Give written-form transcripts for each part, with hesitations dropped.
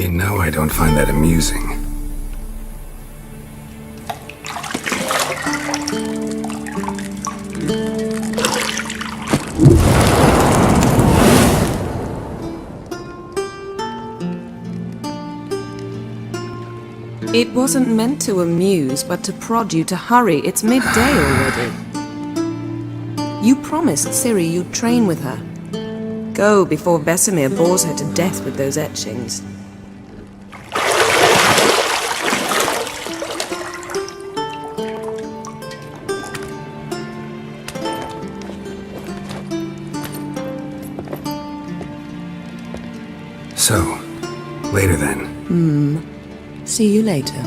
You know I don't find that amusing. It wasn't meant to amuse, but to prod you to hurry. It's midday already. You promised Ciri you'd train with her. Go before Vesemir bores her to death with those etchings. So, later then. See you later.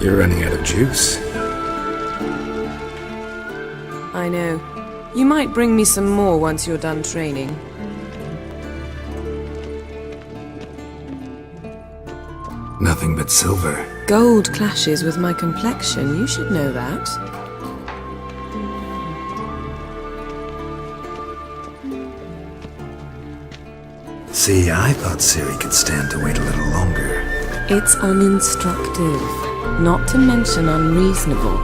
You're running out of juice. I know. You might bring me some more once you're done training. Nothing but silver. Gold clashes with my complexion. You should know that. See, I thought Ciri could stand to wait a little longer. It's uninstructive, not to mention unreasonable.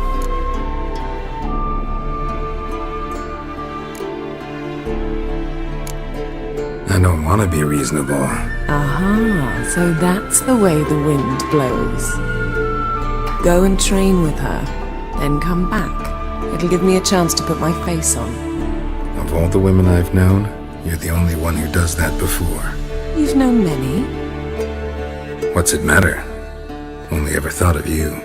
I don't want to be reasonable. Aha, so that's the way the wind blows. Go and train with her, then come back. It'll give me a chance to put my face on. Of all the women I've known, you're the only one who does that before. You've known many. What's it matter? Only ever thought of you.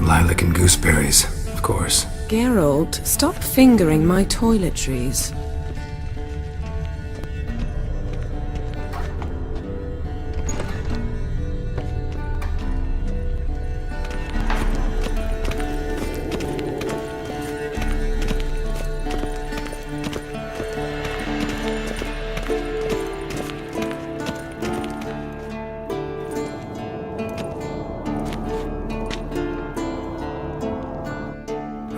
Lilac and gooseberries, of course. Geralt, stop fingering my toiletries.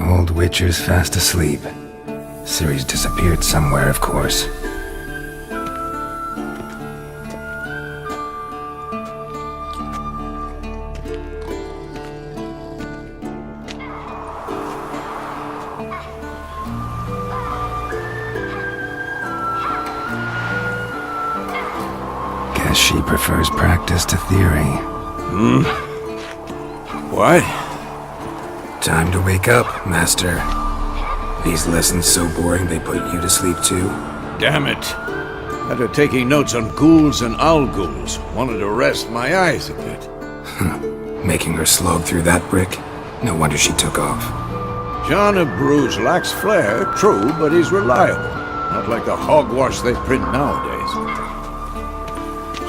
Old Witcher's fast asleep. Ciri's disappeared somewhere, of course. Guess she prefers practice to theory. What? Time to wake up, Master. These lessons so boring they put you to sleep too? Damn it. After taking notes on ghouls and owl ghouls, wanted to rest my eyes a bit. Making her slog through that brick? No wonder she took off. John of Bruges lacks flair, true, but he's reliable. Not like the hogwash they print nowadays.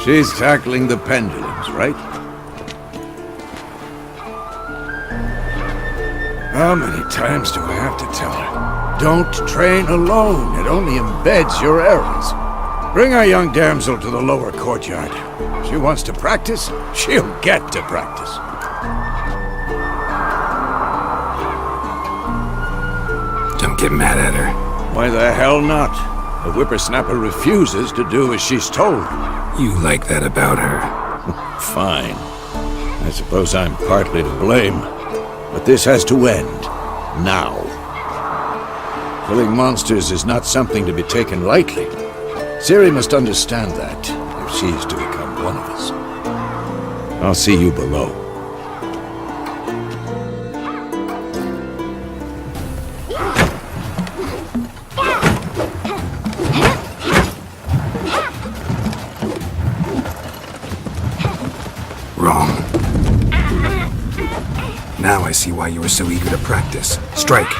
She's tackling the pendulums, right? How many times do I have to tell her? Don't train alone. It only embeds your errors. Bring our young damsel to the lower courtyard. She wants to practice, she'll get to practice. Don't get mad at her. Why the hell not? The whippersnapper refuses to do as she's told. You like that about her. Fine. I suppose I'm partly to blame. But this has to end. Now. Killing monsters is not something to be taken lightly. Ciri must understand that, if she's to become one of us. I'll see you below. Wrong. Now I see why you were so eager to practice. Strike!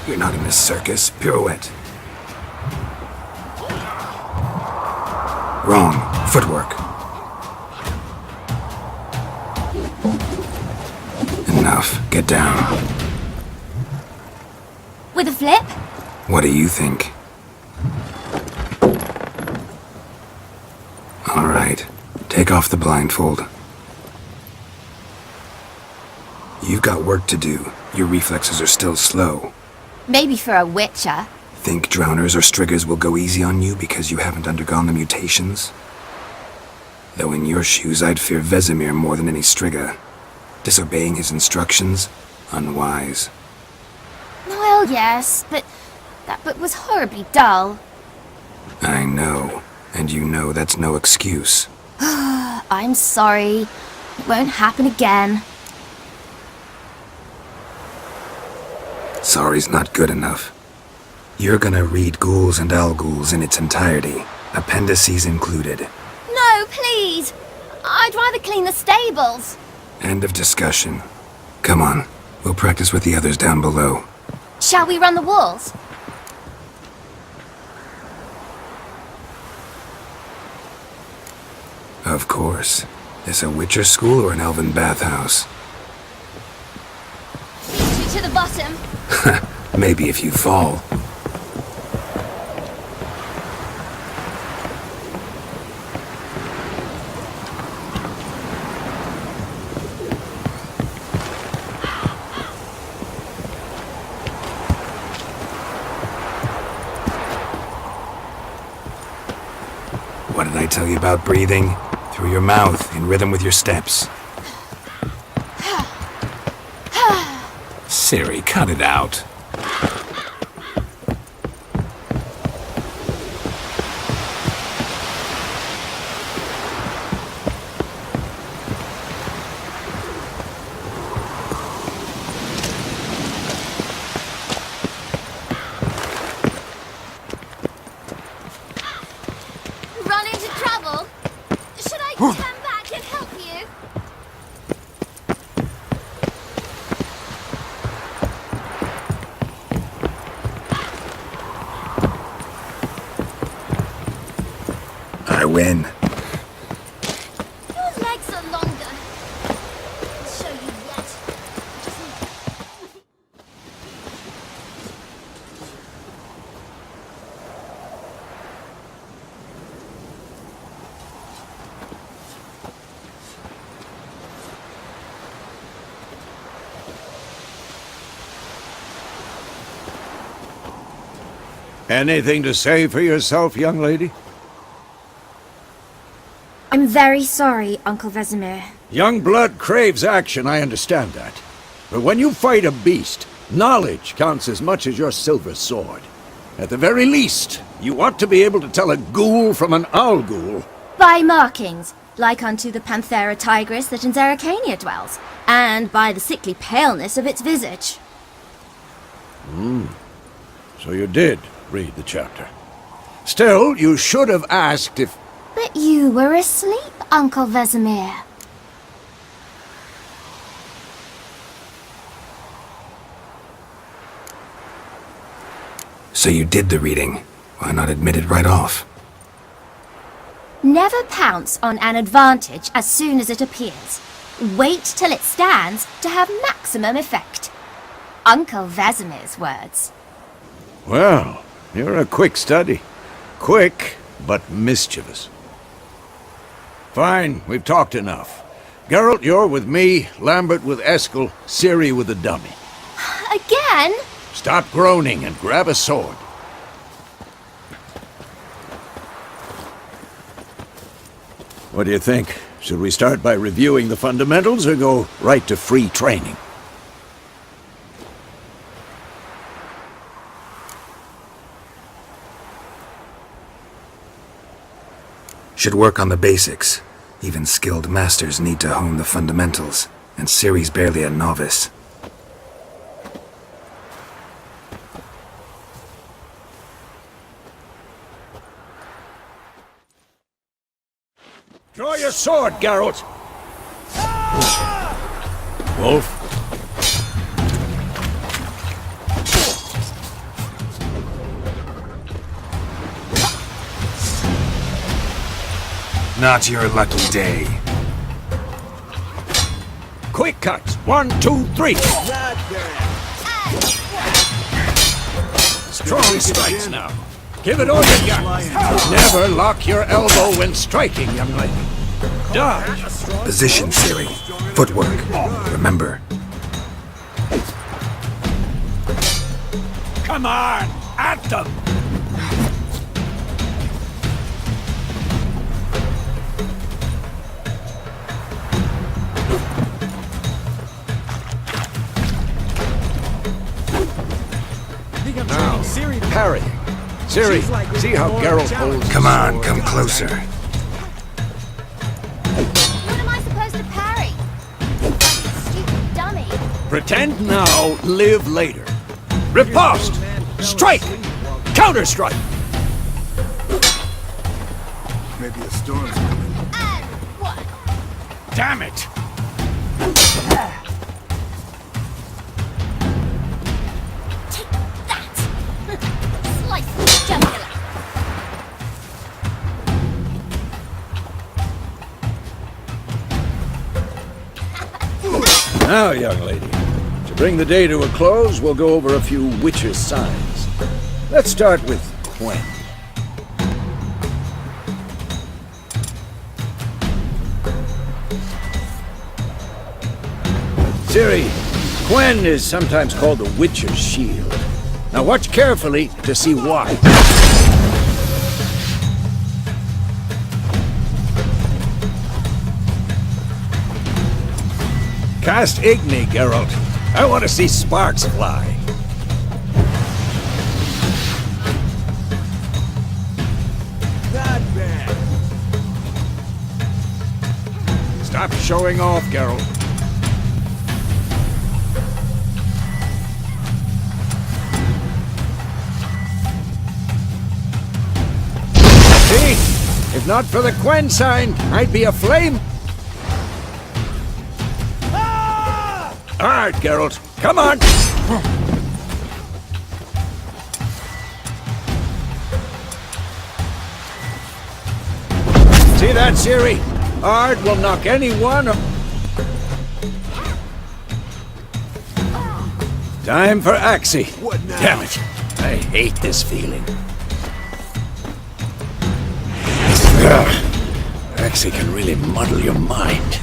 You're not in a circus. Pirouette. Wrong. Footwork. Enough. Get down. With a flip? What do you think? All right. Take off the blindfold. You've got work to do. Your reflexes are still slow. Maybe for a witcher. Think drowners or striggers will go easy on you because you haven't undergone the mutations? Though in your shoes, I'd fear Vesemir more than any strigger. Disobeying his instructions? Unwise. Well, yes, but that book was horribly dull. I know. And you know that's no excuse. I'm sorry. It won't happen again. Sorry's not good enough. You're gonna read Ghouls and Alghouls in its entirety, appendices included. No, please! I'd rather clean the stables. End of discussion. Come on, we'll practice with the others down below. Shall we run the walls? Of course. This a Witcher school or an elven bathhouse? Beat you to the bottom. Maybe if you fall. What did I tell you about breathing? Through your mouth, in rhythm with your steps. Ciri, cut it out. Run into trouble? Should I turn back and help you? I win. Your legs are longer. I'll show you yet. Anything to say for yourself, young lady? I'm very sorry, Uncle Vesemir. Young blood craves action, I understand that. But when you fight a beast, knowledge counts as much as your silver sword. At the very least, you ought to be able to tell a ghoul from an Alghoul. By markings, like unto the Panthera tigris that in Zerrikania dwells, and by the sickly paleness of its visage. So you did read the chapter. Still, you should have asked if... But you were asleep, Uncle Vesemir. So you did the reading. Why not admit it right off? Never pounce on an advantage as soon as it appears. Wait till it stands to have maximum effect. Uncle Vesemir's words. Well, you're a quick study. Quick, but mischievous. Fine, we've talked enough. Geralt, you're with me, Lambert with Eskel, Ciri with the dummy. Again? Stop groaning and grab a sword. What do you think? Should we start by reviewing the fundamentals or go right to free training? Should work on the basics. Even skilled masters need to hone the fundamentals, and Ciri's barely a novice. Draw your sword, Geralt! Wolf? Not your lucky day. Quick cuts! 1, 2, 3! Strong strikes now. Give it all you got. Never lock your elbow when striking, young lady. Dodge. Position, Ciri. Footwork. Remember. Come on, at them. Now, parry. Ciri, see how Geralt holds. Come on, come closer. What am I supposed to parry? Stupid dummy. Pretend now, live later. Riposte! Strike! Counter-strike! Maybe a storm's coming. And what? Damn it! Take that! Slice the jugular. Now, young lady, to bring the day to a close, we'll go over a few witches' signs. Let's start with Quen. Ciri, Quen is sometimes called the Witcher's Shield. Now watch carefully to see why. Cast Igni, Geralt. I want to see sparks fly. Not bad. Stop showing off, Geralt. See? If not for the Quen sign, I'd be aflame. All right, Geralt. Come on! See that, Ciri? Ard will knock anyone. Time for Axie. What now? Damn it. I hate this feeling. Axie can really muddle your mind.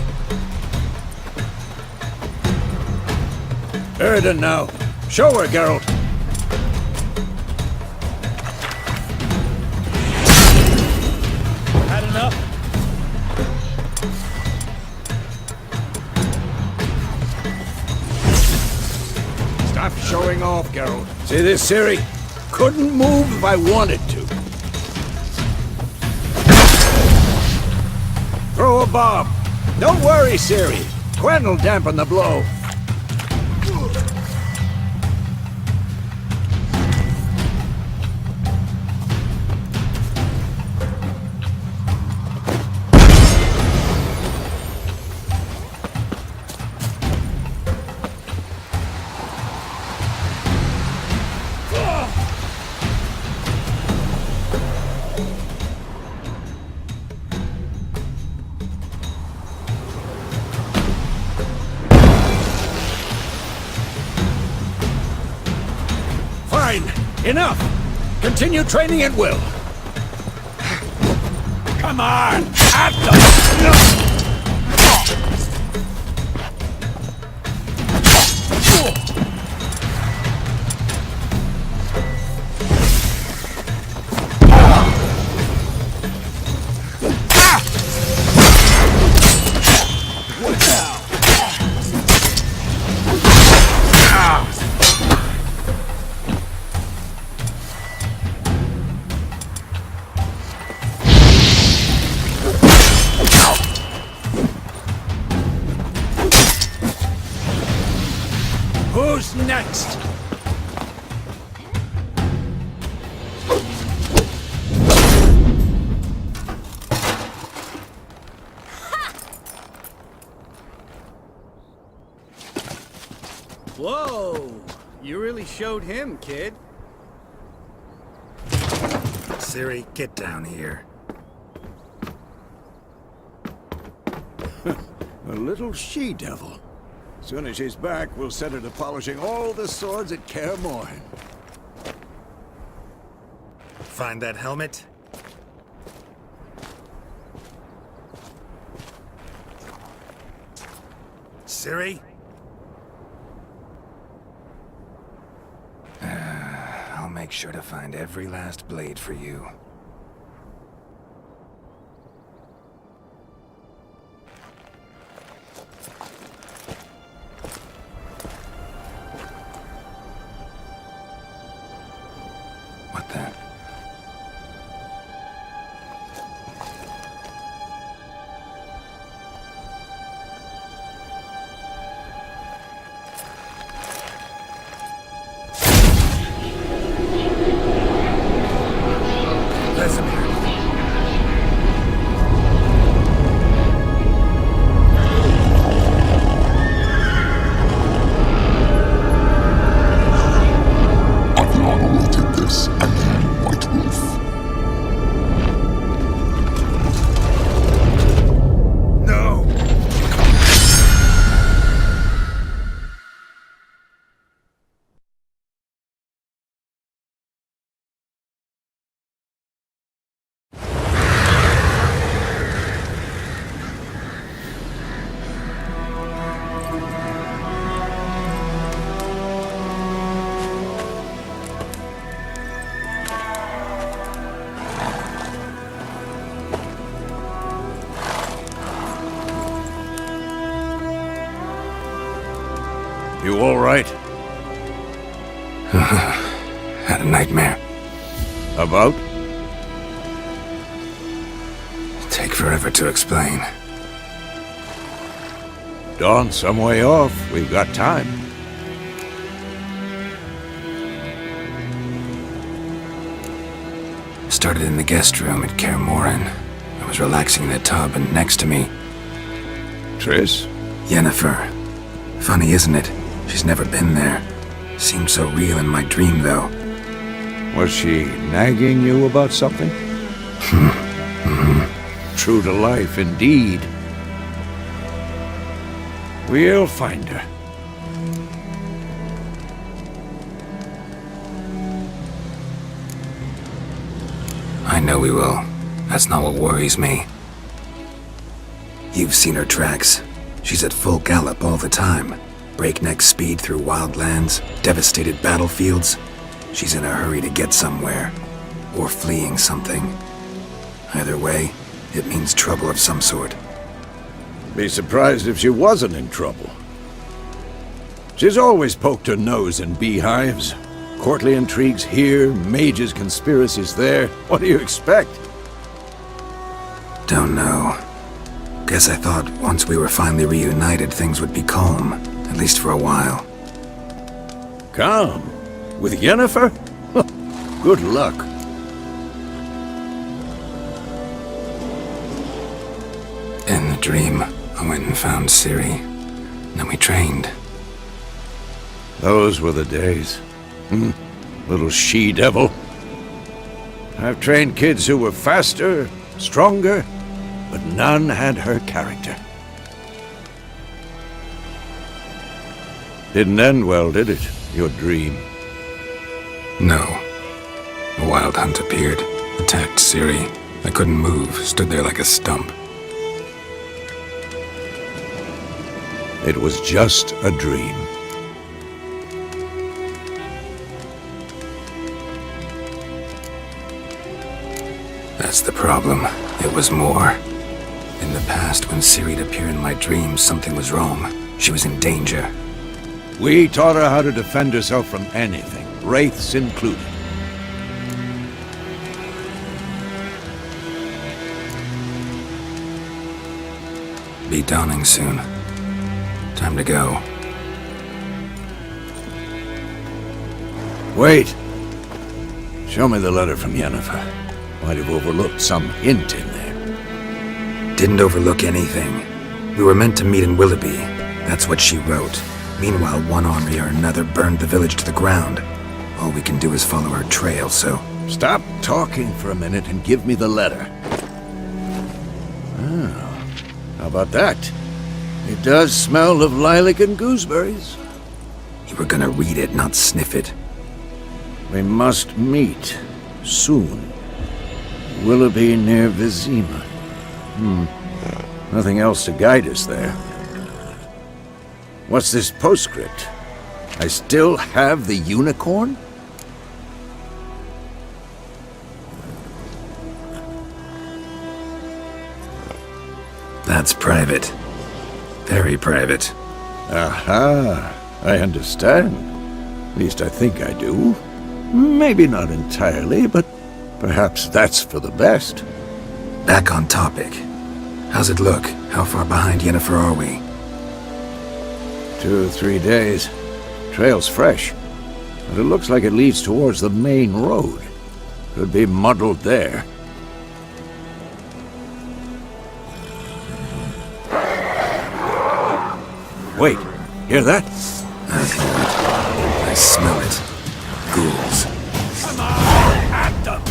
Erden now. Show her, Geralt. Had enough? Stop showing off, Geralt. See this, Ciri? Couldn't move if I wanted to. Throw a bomb. Don't worry, Ciri. Quen will dampen the blow. Enough! Continue training at will. Come on! At them! Who's next? Whoa! You really showed him, kid. Siri, get down here. A little she-devil. Soon as she's back, we'll set her to polishing all the swords at Kaer Morhen. Find that helmet? Siri? I'll make sure to find every last blade for you. What the? You all right? Had a nightmare. About? Take forever to explain. Dawn's some way off. We've got time. Started in the guest room at Kaer Morhen. I was relaxing in the tub, and next to me, Triss? Yennefer. Funny, isn't it? She's never been there. Seemed so real in my dream, though. Was she nagging you about something? True to life, indeed. We'll find her. I know we will. That's not what worries me. You've seen her tracks. She's at full gallop all the time. Breakneck speed through wild lands, devastated battlefields. She's in a hurry to get somewhere. Or fleeing something. Either way, it means trouble of some sort. Be surprised if she wasn't in trouble. She's always poked her nose in beehives. Courtly intrigues here, mages' conspiracies there. What do you expect? Don't know. Guess I thought once we were finally reunited, things would be calm. At least for a while. Calm? With Yennefer? Good luck. In the dream, I went and found Ciri. Then we trained. Those were the days. Little she-devil. I've trained kids who were faster, stronger, but none had her character. Didn't end well, did it? Your dream? No. Wild Hunt appeared, attacked Ciri. I couldn't move, stood there like a stump. It was just a dream. That's the problem. It was more. In the past, when Ciri'd appear in my dreams, something was wrong. She was in danger. We taught her how to defend herself from anything, wraiths included. Be dawning soon. Time to go. Wait! Show me the letter from Yennefer. Might have overlooked some hint in there. Didn't overlook anything. We were meant to meet in Willoughby. That's what she wrote. Meanwhile, one army or another burned the village to the ground. All we can do is follow her trail, so... Stop talking for a minute and give me the letter. Oh, how about that? It does smell of lilac and gooseberries. You were gonna read it, not sniff it. We must meet soon. Willoughby near Vizima. Nothing else to guide us there. What's this postscript? I still have the unicorn? That's private. Very private. Aha, I understand. At least I think I do. Maybe not entirely, but perhaps that's for the best. Back on topic. How's it look? How far behind Yennefer are we? 2 or 3 days. Trail's fresh, but it looks like it leads towards the main road. Could be muddled there. Wait, hear that? I hear it. I smell it. Ghouls. Come on, at them!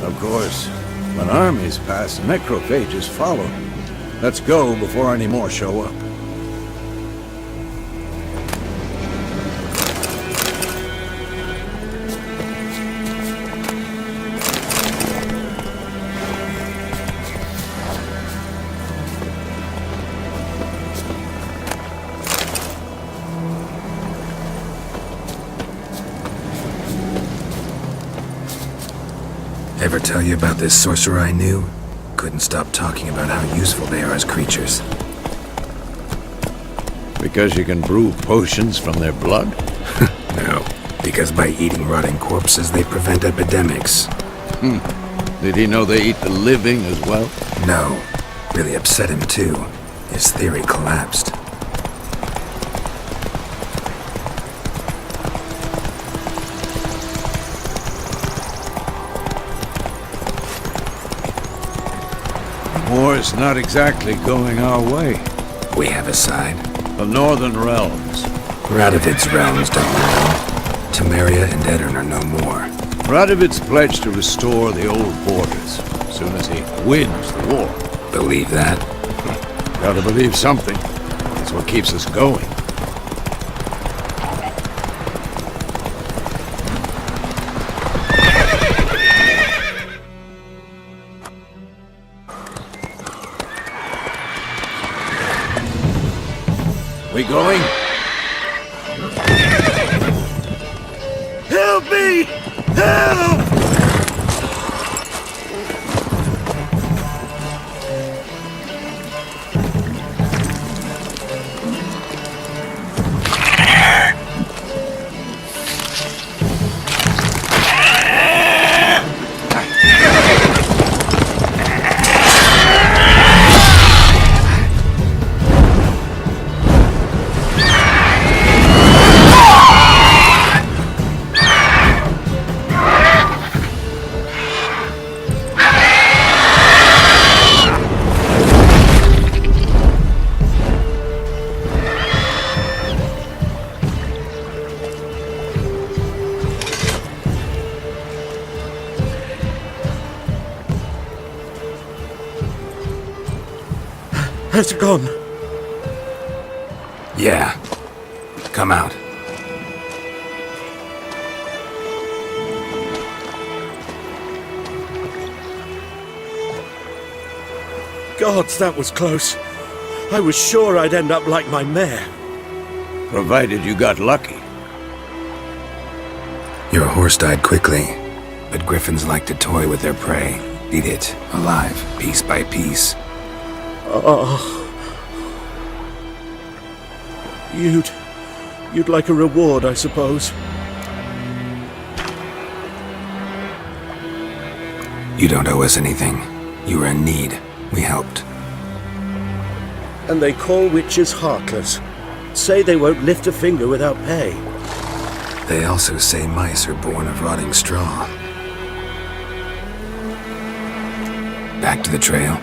Of course, when armies pass, necrophages follow. Let's go before any more show up. Ever tell you about this sorcerer I knew? Couldn't stop talking about how useful they are as creatures. Because you can brew potions from their blood? No, because by eating rotting corpses, they prevent epidemics. Did he know they eat the living as well? No, really upset him too. His theory collapsed. War's not exactly going our way. We have a side. The Northern Realms. Radovid's realms don't know. Temeria and Edirn are no more. Radovid's pledged to restore the old borders as soon as he wins the war. Believe that? Gotta believe something. That's what keeps us going. We going? Help me! Help! Has it gone? Yeah. Come out. Gods, that was close. I was sure I'd end up like my mare. Provided you got lucky. Your horse died quickly, but griffins like to toy with their prey. Eat it, alive, piece by piece. Oh. You'd like a reward, I suppose. You don't owe us anything. You were in need. We helped. And they call witches heartless. Say they won't lift a finger without pay. They also say mice are born of rotting straw. Back to the trail.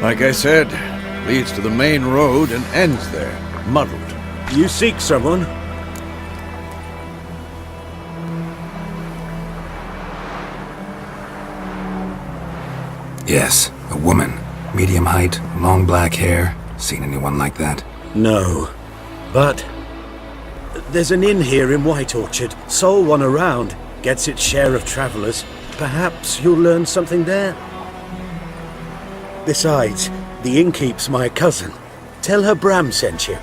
Like I said, leads to the main road and ends there, muddled. You seek someone? Yes, a woman. Medium height, long black hair. Seen anyone like that? No. But there's an inn here in White Orchard. Sole one around. Gets its share of travelers. Perhaps you'll learn something there? Besides, the innkeep's my cousin. Tell her Bram sent you.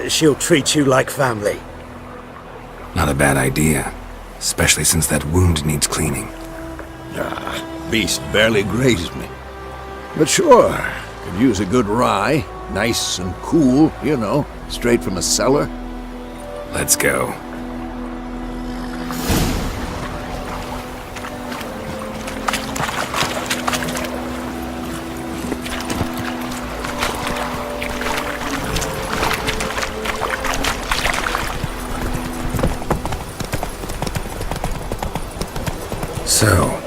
She'll treat you like family. Not a bad idea. Especially since that wound needs cleaning. Beast barely grazed me. But sure, could use a good rye. Nice and cool, you know, straight from a cellar. Let's go. So,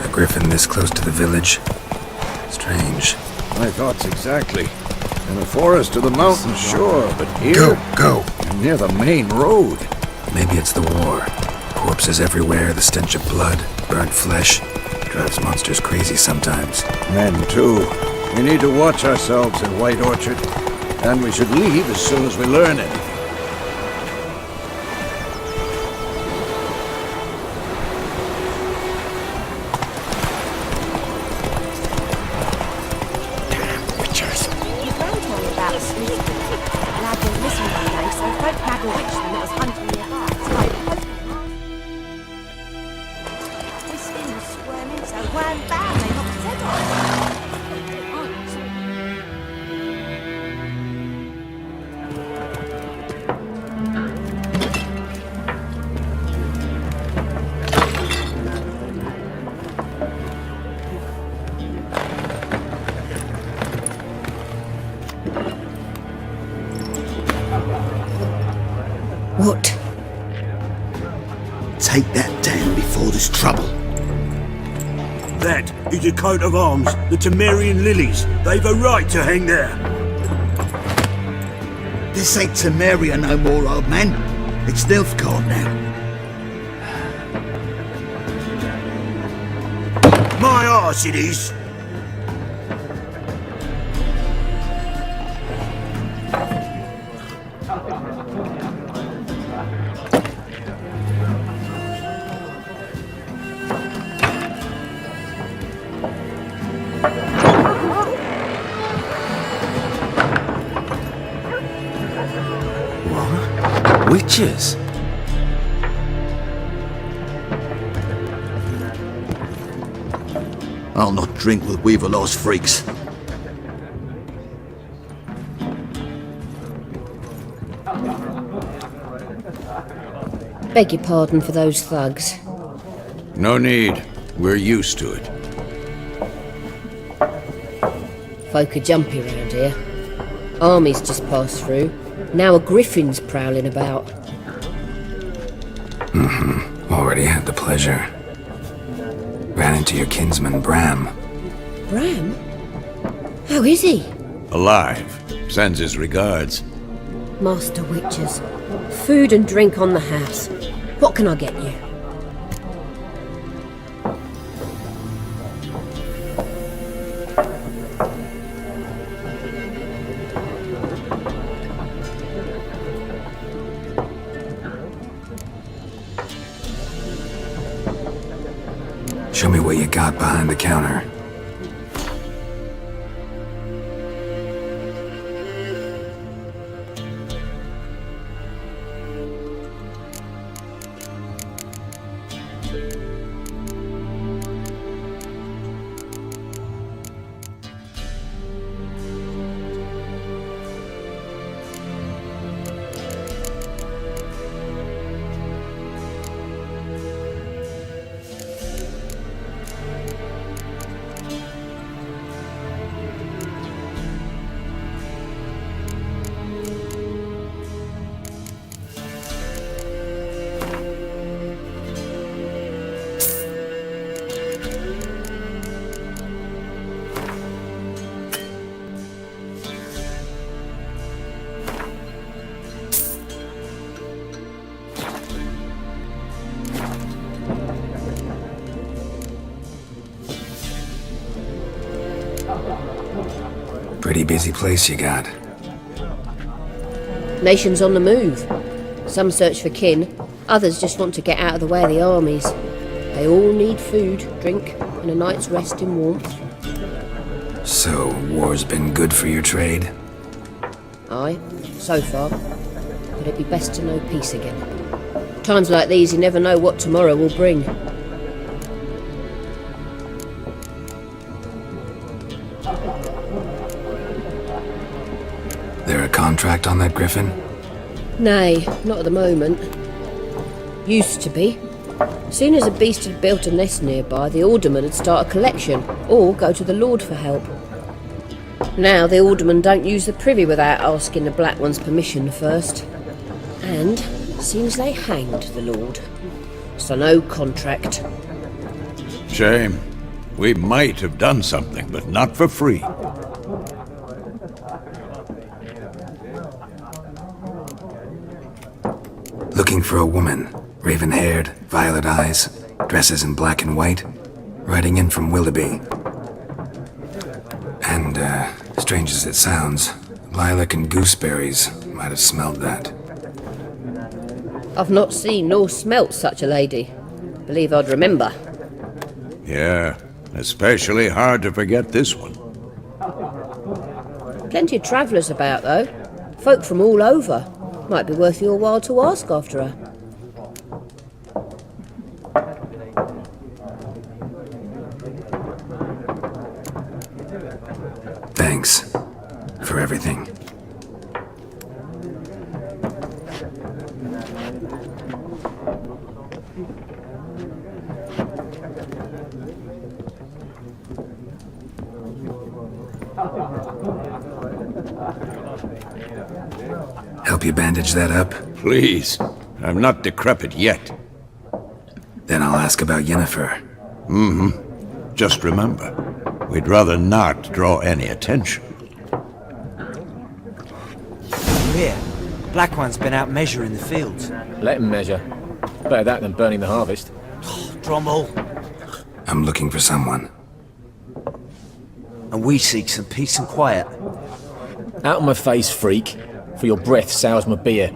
a griffin this close to the village? Strange. My thoughts exactly. In the forest or the mountains, sure, but here... Go! Near the main road. Maybe it's the war. Corpses everywhere, the stench of blood, burnt flesh. Drives monsters crazy sometimes. Men, too. We need to watch ourselves in White Orchard. And we should leave as soon as we learn anything. What? Take that down before there's trouble. That is a coat of arms, the Temerian lilies. They've a right to hang there. This ain't Temeria no more, old man. It's Nilfgaard now. My arse it is. Witches! I'll not drink with Weaverlaw's freaks. Beg your pardon for those thugs. No need. We're used to it. Folk are jumpy round here. Armies just passed through. Now a griffin's prowling about. Already had the pleasure. Ran into your kinsman, Bram. Bram? How is he? Alive. Sends his regards. Master Witches. Food and drink on the house. What can I get you? what you got behind the counter. Pretty busy place you got. Nations on the move. Some search for kin, others just want to get out of the way of the armies. They all need food, drink, and a night's rest in warmth. So, war's been good for your trade? Aye, so far. But it'd be best to know peace again. Times like these, you never know what tomorrow will bring. There a contract on that griffin? Nay, not at the moment. Used to be. Soon as a beast had built a nest nearby, the alderman would start a collection, or go to the Lord for help. Now the aldermen don't use the privy without asking the Black One's permission first. And seems they hanged the Lord. So no contract. Shame. We might have done something, but not for free. Looking for a woman. Raven-haired, violet eyes, dresses in black and white. Riding in from Willoughby. And, strange as it sounds, lilac and gooseberries might have smelled that. I've not seen nor smelt such a lady. Believe I'd remember. Yeah, especially hard to forget this one. Plenty of travellers about, though. Folk from all over. Might be worth your while to ask after her. Thanks for everything. Help you bandage that up? Please. I'm not decrepit yet. Then I'll ask about Yennefer. Mm-hmm. Just remember, we'd rather not draw any attention. Here, Black One's been out measuring the fields. Let him measure. Better that than burning the harvest. Drommel. I'm looking for someone. And we seek some peace and quiet. Out of my face, freak. For your breath sours my beer.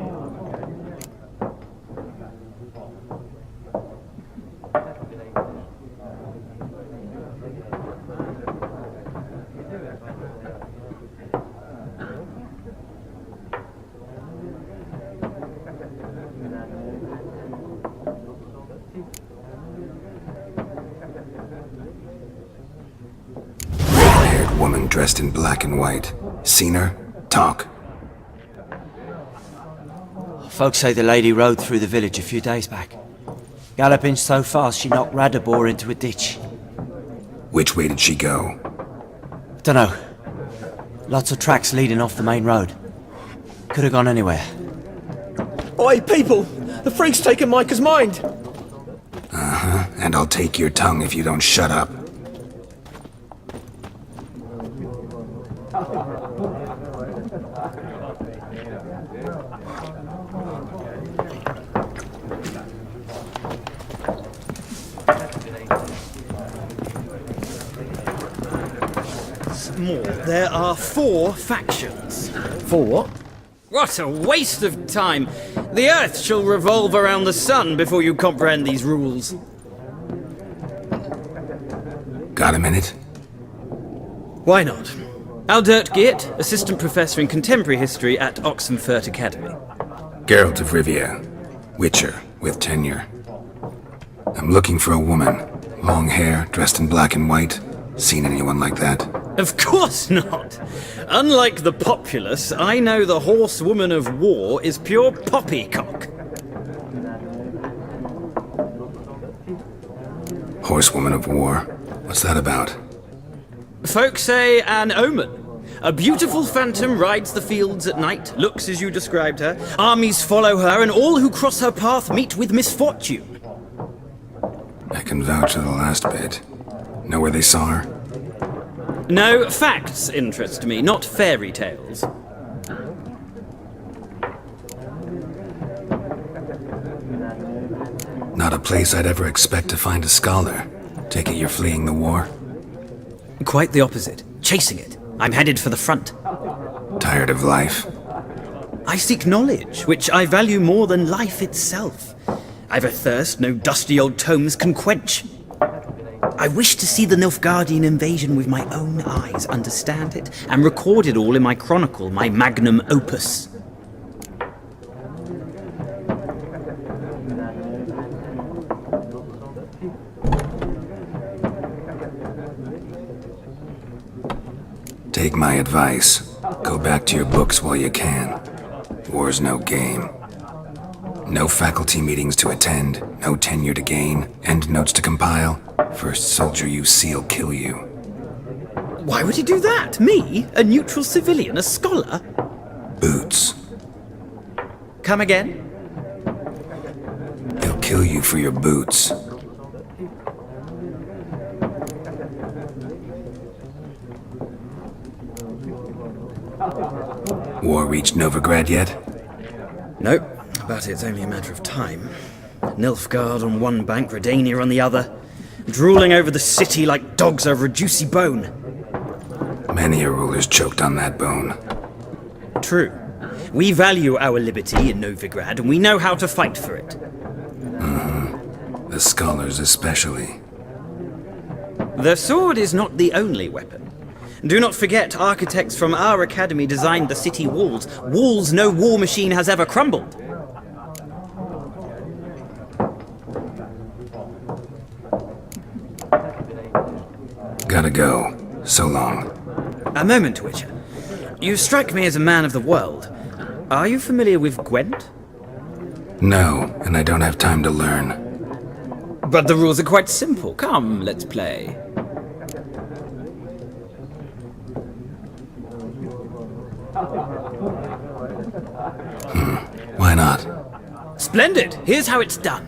Red-haired woman dressed in black and white. Seen her? Talk. Folks say the lady rode through the village a few days back. Galloping so fast she knocked Radabor into a ditch. Which way did she go? Dunno. Lots of tracks leading off the main road. Could have gone anywhere. Oi, people! The freak's taken Micah's mind! Uh-huh, and I'll take your tongue if you don't shut up. More. There are 4 factions. 4 what? What a waste of time! The Earth shall revolve around the sun before you comprehend these rules. Got a minute? Why not? Aldert Geert, Assistant Professor in Contemporary History at Oxenfurt Academy. Geralt of Rivia, Witcher, with tenure. I'm looking for a woman. Long hair, dressed in black and white. Seen anyone like that? Of course not! Unlike the populace, I know the horsewoman of war is pure poppycock. Horsewoman of war? What's that about? Folk say an omen. A beautiful phantom rides the fields at night, looks as you described her. Armies follow her, and all who cross her path meet with misfortune. I can vouch for the last bit. Know where they saw her? No, facts interest me, not fairy tales. Not a place I'd ever expect to find a scholar. Take it you're fleeing the war? Quite the opposite. Chasing it. I'm headed for the front. Tired of life? I seek knowledge, which I value more than life itself. I've a thirst no dusty old tomes can quench. I wish to see the Nilfgaardian invasion with my own eyes, understand it, and record it all in my chronicle, my magnum opus. Take my advice. Go back to your books while you can. War's no game. No faculty meetings to attend, no tenure to gain, end notes to compile. First soldier you see will kill you. Why would he do that? Me? A neutral civilian? A scholar? Boots. Come again? He'll kill you for your boots. War reached Novigrad yet? Nope, but it's only a matter of time. Nilfgaard on one bank, Redania on the other, drooling over the city like dogs over a juicy bone. Many a ruler's choked on that bone. True. We value our liberty in Novigrad, and we know how to fight for it. The scholars especially. The sword is not the only weapon. Do not forget, architects from our academy designed the city walls. Walls no war machine has ever crumbled. Gotta go. So long. A moment, Witcher. You strike me as a man of the world. Are you familiar with Gwent? No, and I don't have time to learn. But the rules are quite simple. Come, let's play. Why not? Splendid! Here's how it's done.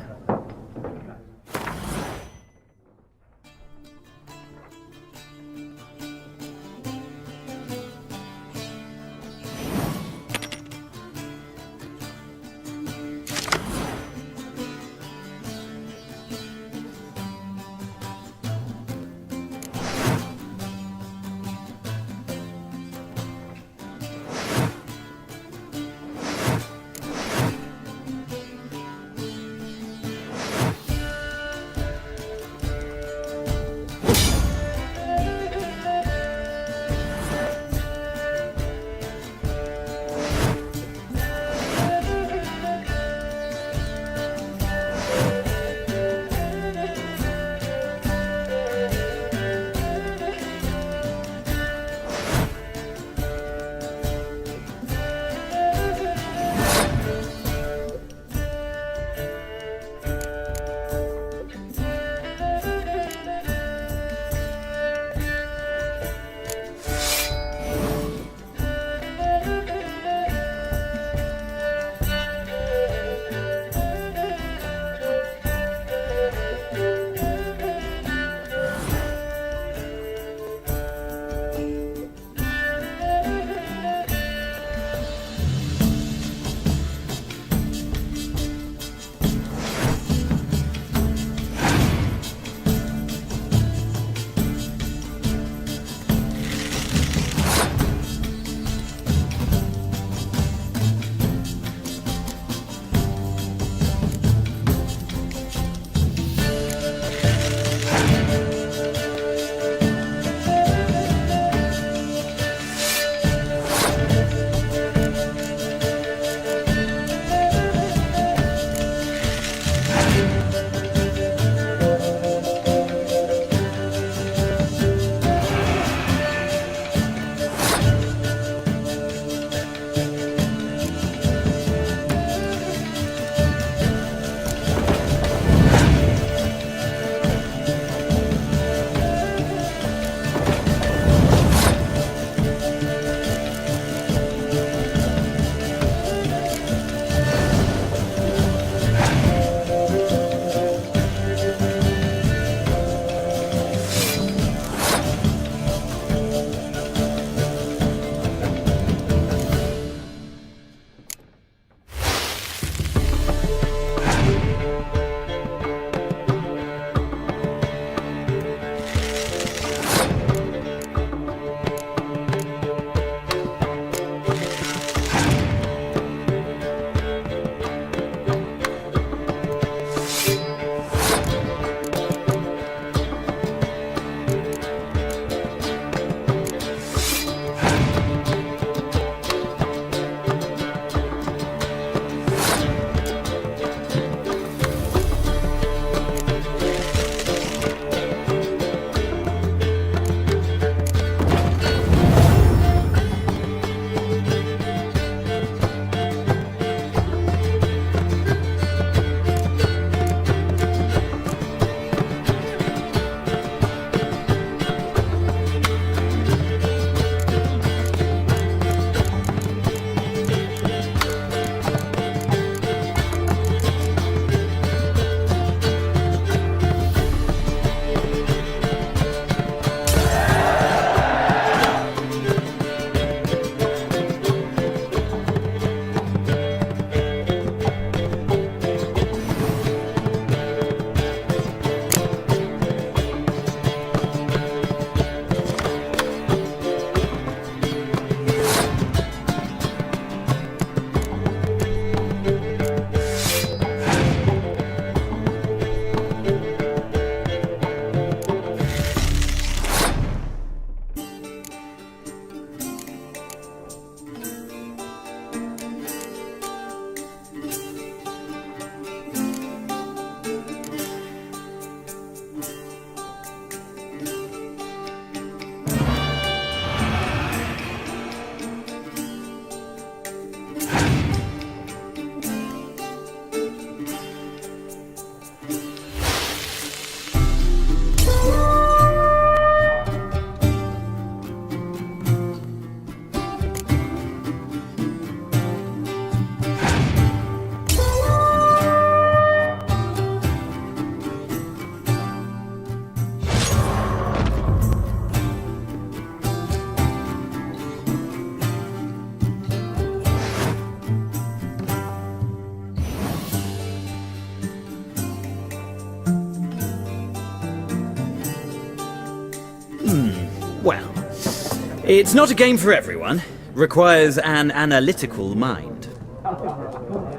It's not a game for everyone. Requires an analytical mind.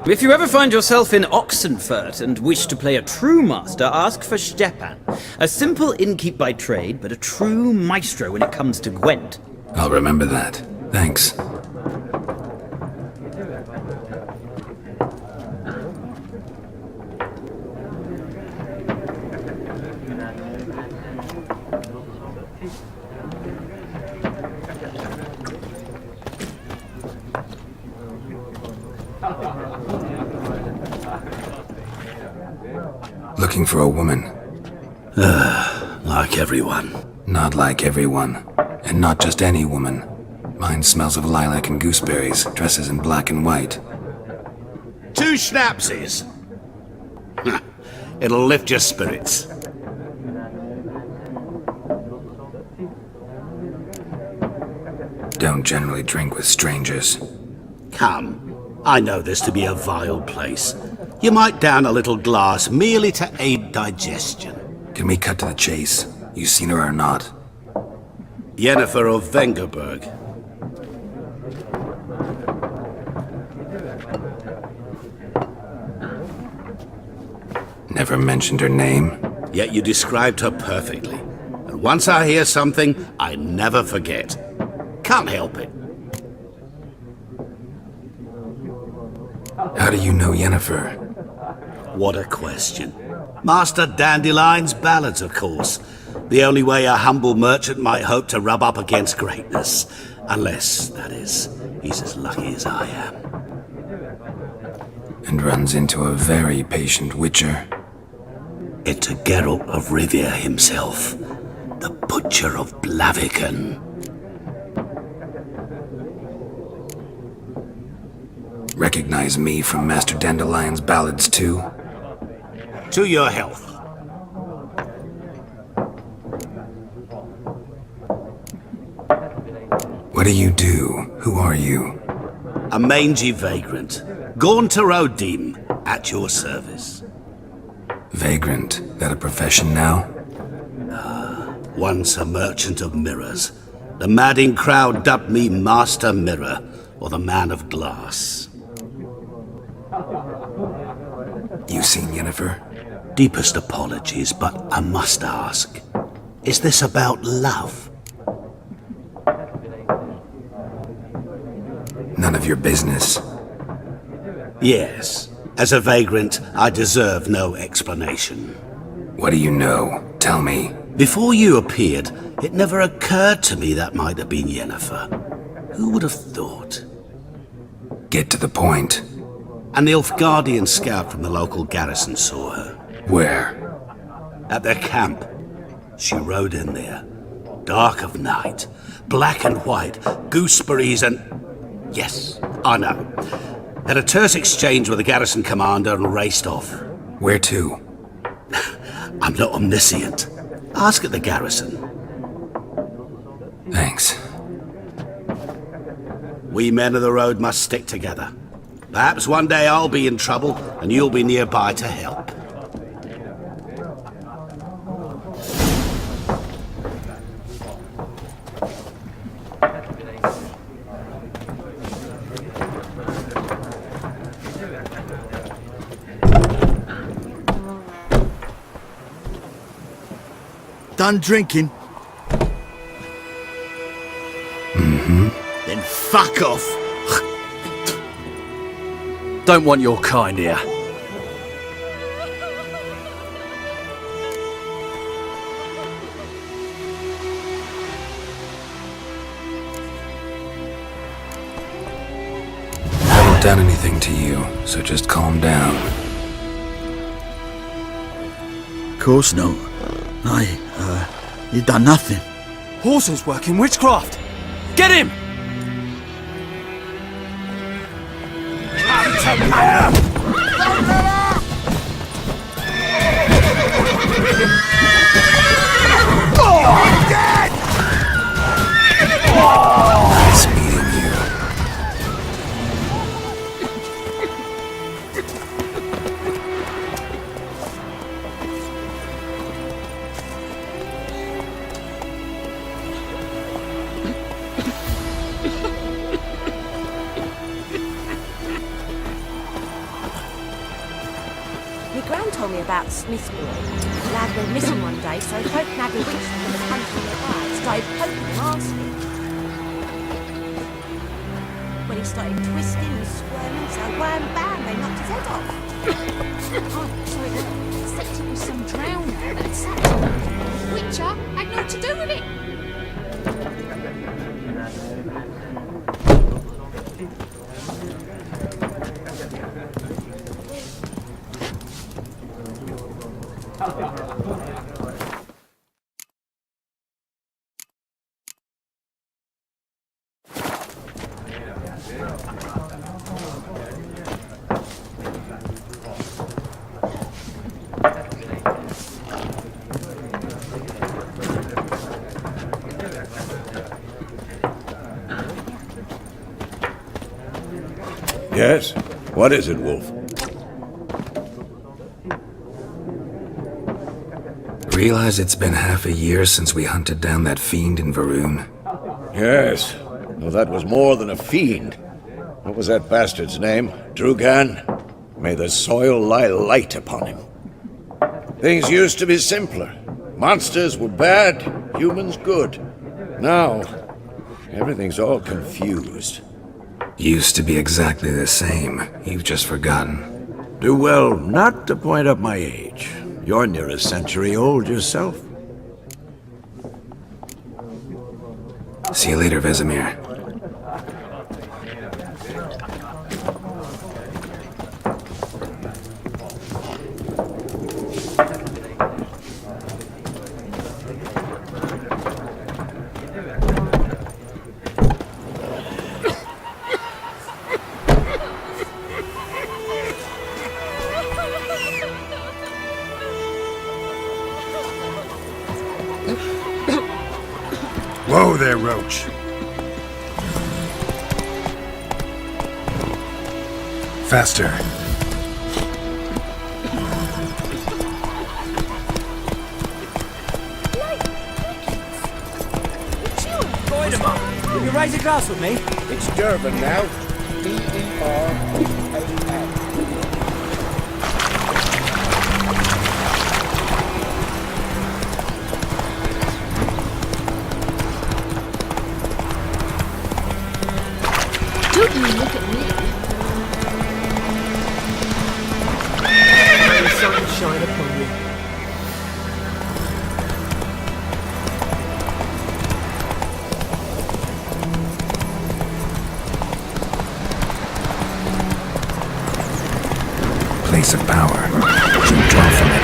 If you ever find yourself in Oxenfurt and wish to play a true master, ask for Stepan. A simple innkeep by trade, but a true maestro when it comes to Gwent. I'll remember that. Thanks. Looking for a woman. Like everyone. Not like everyone. And not just any woman. Mine smells of lilac and gooseberries, dresses in black and white. 2 schnapsies. It'll lift your spirits. Don't generally drink with strangers. Come, I know this to be a vile place. You might down a little glass merely to aid digestion. Can we cut to the chase? You seen her or not? Yennefer of Vengerberg. Never mentioned her name? Yet you described her perfectly. And once I hear something, I never forget. Can't help it. How do you know Yennefer? What a question. Master Dandelion's ballads, of course. The only way a humble merchant might hope to rub up against greatness. Unless, that is, he's as lucky as I am. And runs into a very patient witcher. Into Geralt of Rivia himself. The Butcher of Blaviken. Recognize me from Master Dandelion's ballads too? To your health. What do you do? Who are you? A mangy vagrant. Gaunter Odim, at your service. Vagrant? That a profession now? Once a merchant of mirrors. The madding crowd dubbed me Master Mirror, or the Man of Glass. You seen Yennefer? Deepest apologies, but I must ask. Is this about love? None of your business. Yes. As a vagrant, I deserve no explanation. What do you know? Tell me. Before you appeared, it never occurred to me that might have been Yennefer. Who would have thought? Get to the point. An Nilfgaardian scout from the local garrison saw her. Where? At their camp. She rode in there. Dark of night. Black and white. Gooseberries and... Yes, I know. Had a terse exchange with the garrison commander and raced off. Where to? I'm not omniscient. Ask at the garrison. Thanks. We men of the road must stick together. Perhaps one day I'll be in trouble and you'll be nearby to help. Done drinking? Mm-hmm. Then fuck off! Don't want your kind here. Haven't done anything to you, so just calm down. Of course not. You done nothing. Horses working witchcraft! Get him! Nice meeting you. about Smith's boy. The lad went missing one day, so folk nabbed a winch from the hunting on their bike, started poking and asking. When he started twisting and squirming, so wham bam, they knocked his head off. Oh, sorry, except it was some drowner that sat on him. Witcher had naught to do with it. Yes? What is it, Wolf? Realize it's been half a year since we hunted down that fiend in Varun? Yes. Well, that was more than a fiend. What was that bastard's name? Drugan? May the soil lie light upon him. Things used to be simpler. Monsters were bad, humans good. Now, everything's all confused. Used to be exactly the same. You've just forgotten. Do well not to point up my age. You're near a century old yourself. See you later, Vesemir. Whoa there, Roach. Faster. Join him up. Will you raise a glass with me? It's Durban now. D-E-R-B-A-N. Don't you look at me. May the sun shine upon you. Place of power. What you draw from it.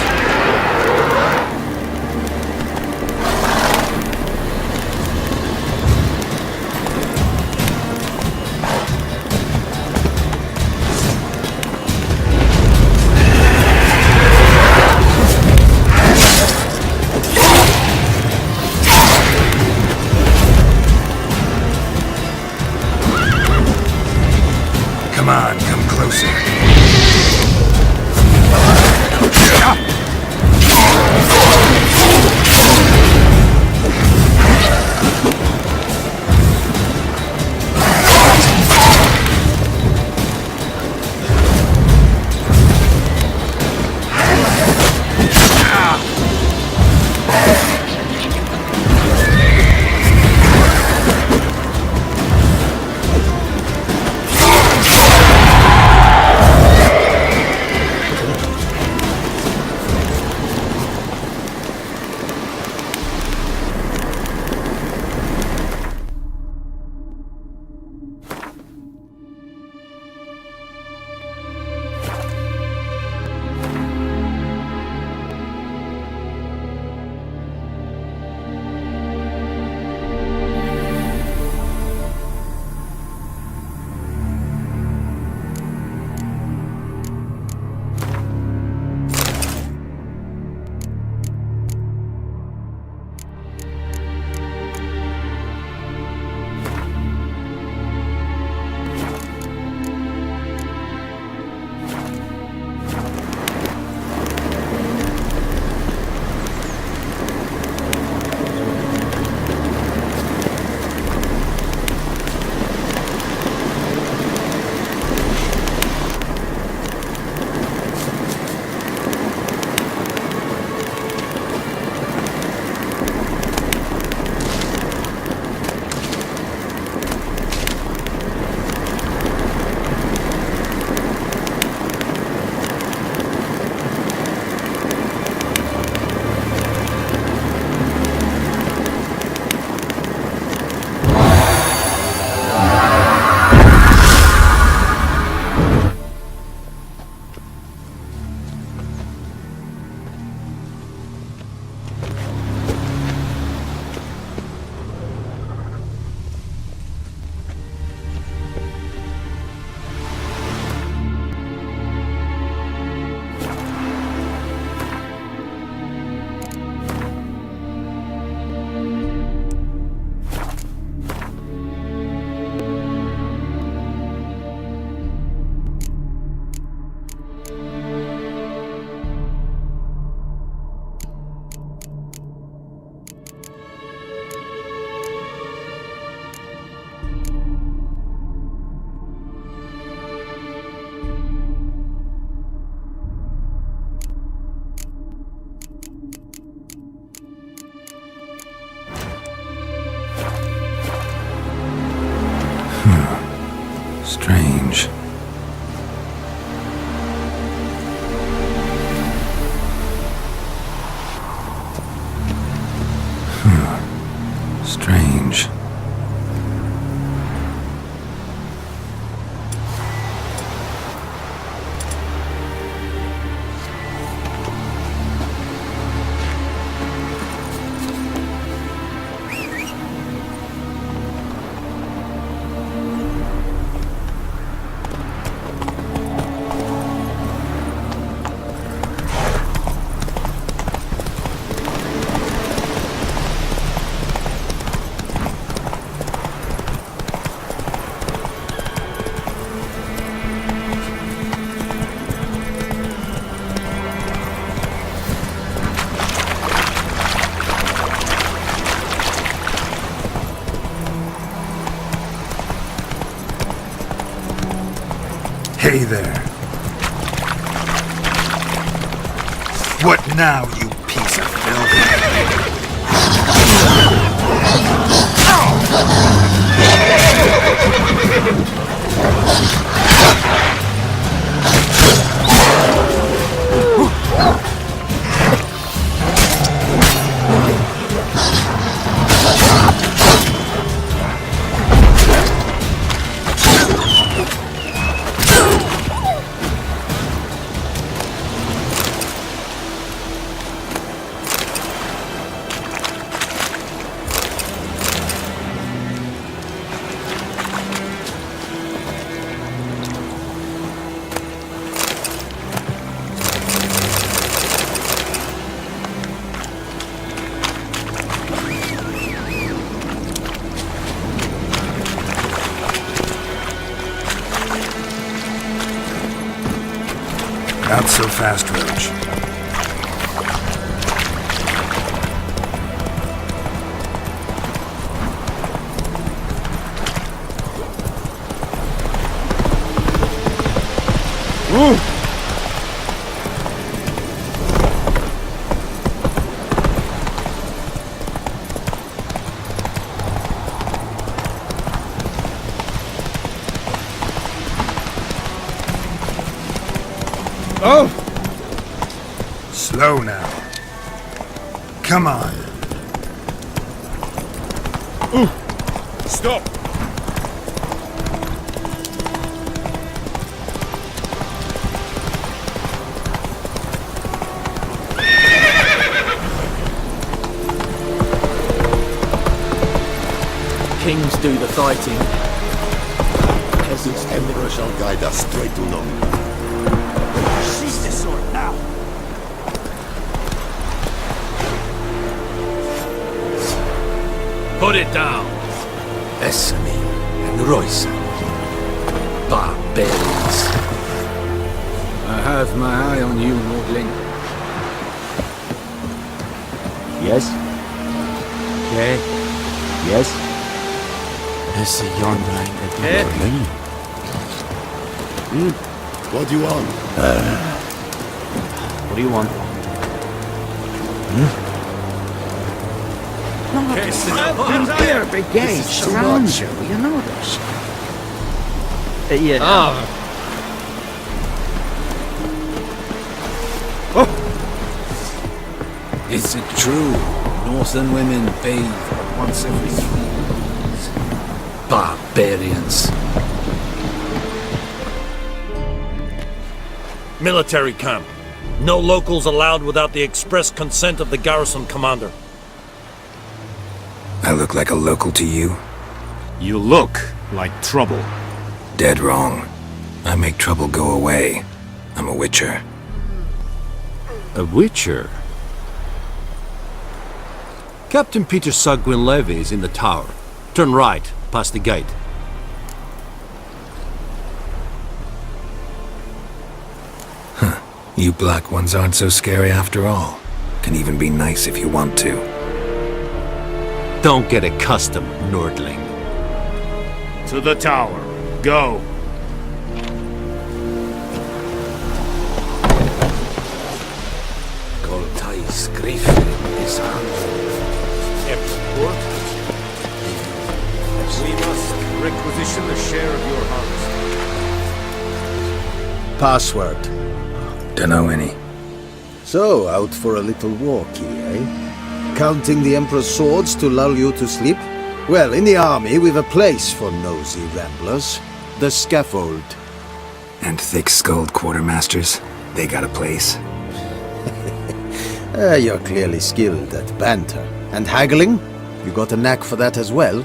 Come on, come closer. Strange. Strange. Hey there. What now, you piece of filth? Not so fast, Roach. Oh! Slow now. Come on. Stop! Kings do the fighting. Peasants Emperor shall guide us straight to London. Seize this sword now! Put it down! Esme and Royce. Barbarians. I have my eye on you, Nordling. Yes? Okay. Yes? It's a yawning at What do you want? What do you want? Here, big gates around you, you know this. Yeah. Is it true? Northern women bathe once every 3 years. Barbarians. Military camp. No locals allowed without the express consent of the garrison commander. I look like a local to you? You look like trouble. Dead wrong. I make trouble go away. I'm a witcher. A witcher? Captain Peter Sagwin Levy is in the tower. Turn right, past the gate. Huh. You black ones aren't so scary after all. Can even be nice if you want to. Don't get accustomed, Nordling. To the tower. Go. Goltais grief is We must requisition the share of your harvest. Password. Dunno any. So, out for a little walkie, eh? Counting the Emperor's swords to lull you to sleep? Well, in the army, we've a place for nosy ramblers. The scaffold. And thick-skulled quartermasters, they got a place. You're clearly skilled at banter. And haggling? You got a knack for that as well?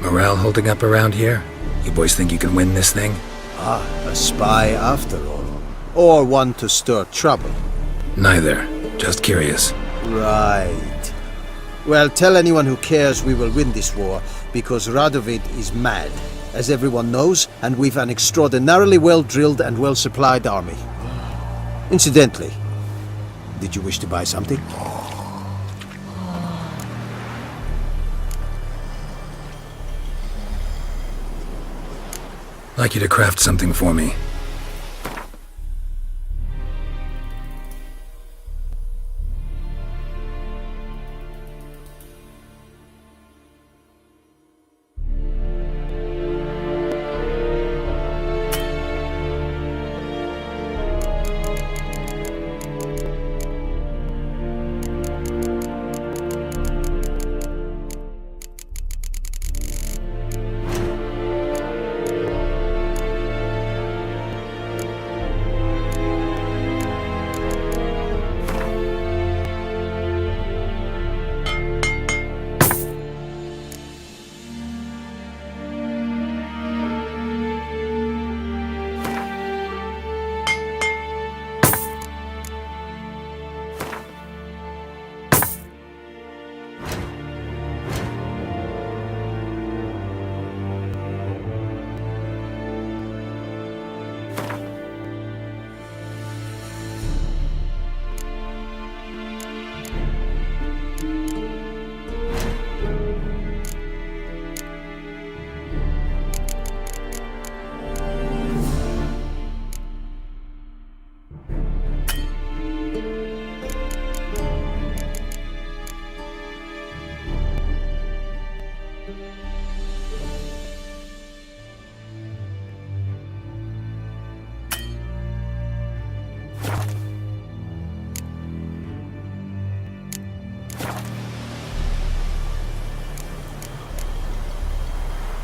Morale holding up around here? You boys think you can win this thing? Ah, a spy after all. Or one to stir trouble. Neither. Just curious. Right. Well, tell anyone who cares we will win this war, because Radovid is mad, as everyone knows, and we've an extraordinarily well-drilled and well-supplied army. Incidentally, did you wish to buy something? Like you to craft something for me.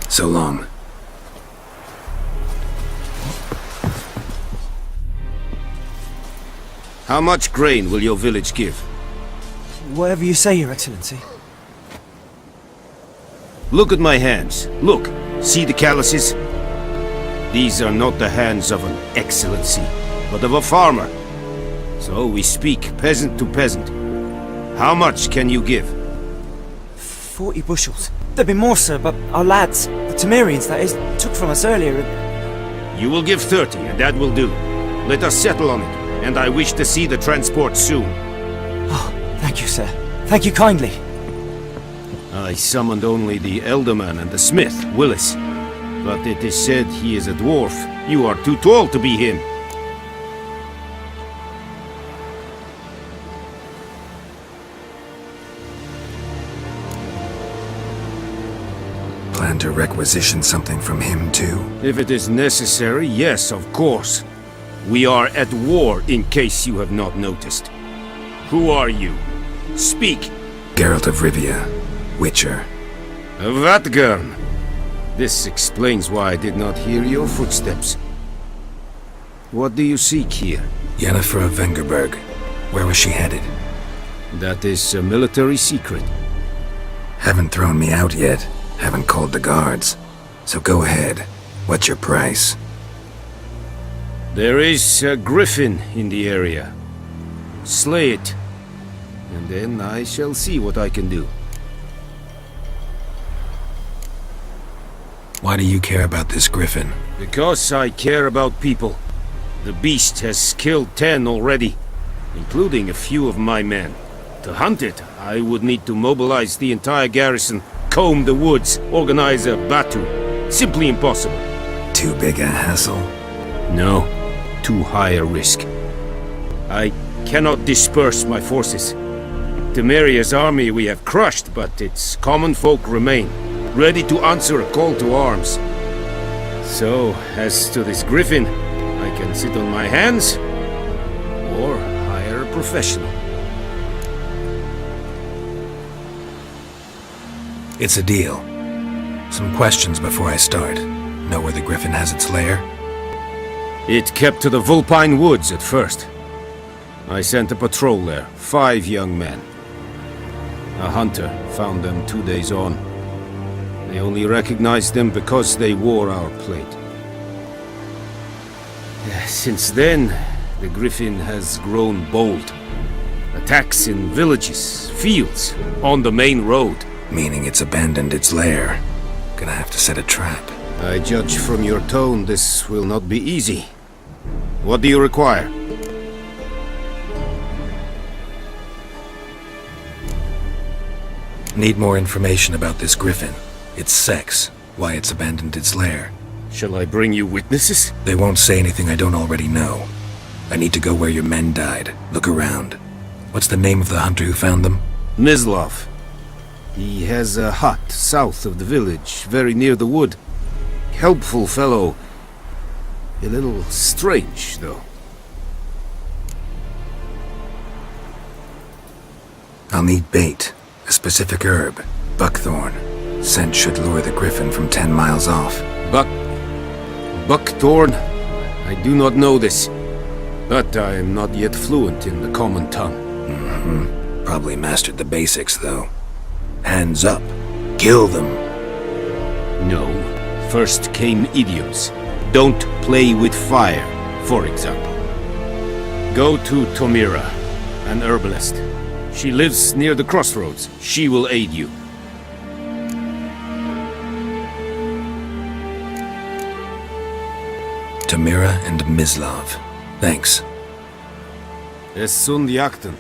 So long. How much grain will your village give? Whatever you say, Your Excellency. Look at my hands. Look. See the calluses? These are not the hands of an excellency, but of a farmer. So we speak peasant to peasant. How much can you give? 40 bushels. There'd be more, sir, but our lads, the Temerians, that is, took from us earlier. You will give 30, and that will do. Let us settle on it, and I wish to see the transport soon. Oh, thank you, sir. Thank you kindly. I summoned only the Elderman and the smith, Willis. But it is said he is a dwarf. You are too tall to be him. Plan to requisition something from him, too? If it is necessary, yes, of course. We are at war, in case you have not noticed. Who are you? Speak! Geralt of Rivia, Witcher. Vatgern! This explains why I did not hear your footsteps. What do you seek here? Yennefer of Vengerberg. Where was she headed? That is a military secret. Haven't thrown me out yet. Haven't called the guards. So go ahead. What's your price? There is a griffin in the area. Slay it. And then I shall see what I can do. Why do you care about this griffin? Because I care about people. The beast has killed 10 already, including a few of my men. To hunt it, I would need to mobilize the entire garrison, comb the woods, organize a batu. Simply impossible. Too big a hassle? No, too high a risk. I cannot disperse my forces. Temeria's army we have crushed, but its common folk remain, ready to answer a call to arms. So, as to this griffin, I can sit on my hands, or hire a professional. It's a deal. Some questions before I start. Know where the griffin has its lair? It kept to the Vulpine Woods at first. I sent a patrol there, 5 young men. A hunter found them 2 days on. They only recognized them because they wore our plate. Since then, the griffin has grown bold. Attacks in villages, fields, on the main road. Meaning it's abandoned its lair. Gonna have to set a trap. I judge from your tone this will not be easy. What do you require? Need more information about this griffin. Its sex, why it's abandoned its lair. Shall I bring you witnesses? They won't say anything I don't already know. I need to go where your men died. Look around. What's the name of the hunter who found them? Mislav. He has a hut south of the village, very near the wood. Helpful fellow. A little strange, though. I'll need bait. A specific herb. Buckthorn. Scent should lure the griffin from 10 miles off. Buckthorn? I do not know this. But I am not yet fluent in the common tongue. Mm-hmm. Probably mastered the basics, though. Hands up. Kill them. No. First came idioms. Don't play with fire, for example. Go to Tomira, an herbalist. She lives near the crossroads. She will aid you. Tamira and Mislav. Thanks. Es sunt jakten.